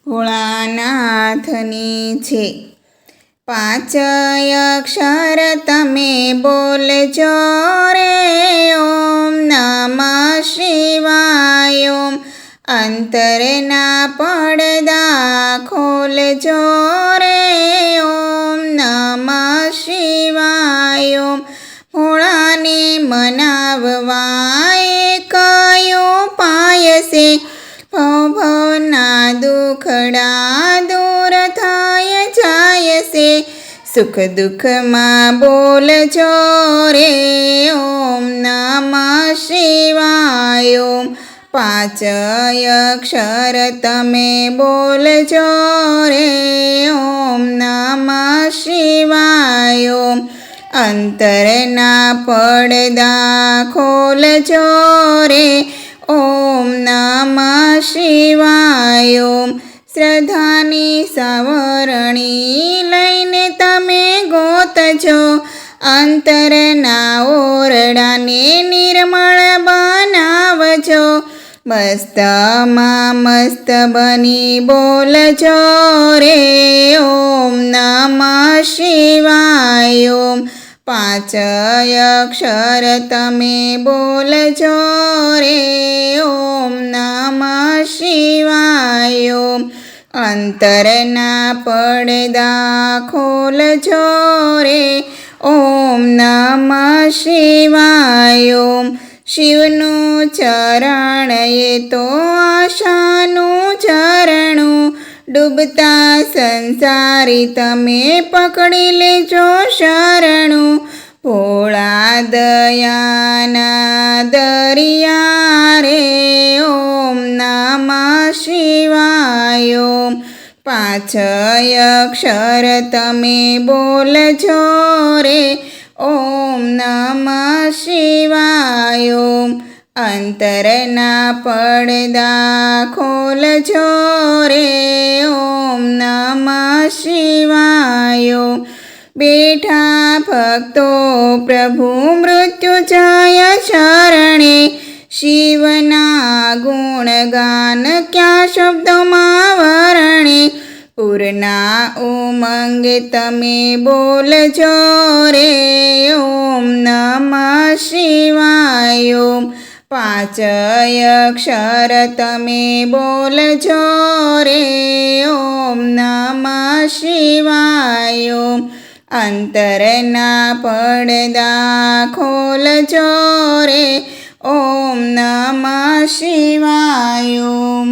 ભોળાનાથની છે। 5 અક્ષર તમે બોલજો રે, ઓમ નમઃ શિવાય ઓમ। અંતરના પડદા ખોલજો રે, ઓમ નમઃ શિવાય ઓમ। ભોળાને મનાવવા એક ઉપાય છે, ભવના દુખડા દૂર થાય જાય છે। સુખ દુઃખમાં બોલજો રે, ઓમ નમઃ શિવાય ઓમ। 5 અક્ષર તમે બોલજો રે, ઓમ નમઃ શિવાય ઓમ। અંતરના પડદા ખોલજો રે, ઓમ નમઃ શિવાય ઓમ। શ્રદ્ધાની સાવરણી લઈને તમે ગોતજો, અંતરના ઓરડાને નિર્મળ બનાવજો। મસ્તમાં મસ્ત બની બોલજો રે, ઓમ નમઃ શિવાય ઓમ। 5 અક્ષર તમે બોલજો રે, ઓમ નમઃ શિવાય ઓમ। અંતરના પડદા ખોલજો રે, ઓમ નમઃ શિવાય ઓમ। શિવનું ચરણ એ તો આશાનું ઝરણું, ડૂબતા સંસારી તમે પકડી લેજો શરણું। ભોળા દયાના દરિયા રે, ઓમ નમઃ શિવાય ઓમ। 5 અક્ષર તમે બોલજો રે, ઓમ નમઃ શિવાય ઓમ। અંતરના પડદા ખોલજો રે, ઓમ નમઃ શિવાય ઓમ। બેઠા ભક્તો પ્રભુ મૃત્યુંજય શરણે, શિવના ગુણગાન ક્યાં શબ્દોમાં વર્ણે। પૂરના ઉમંગે તમે બોલજો રે, ઓમ નમઃ શિવાય ઓમ। 5 અક્ષર તમે બોલજો રે, ઓમ નમઃ શિવાય ઓમ। અંતરના પડદા ખોલજો રે, ઓમ નમઃ શિવાય ઓમ।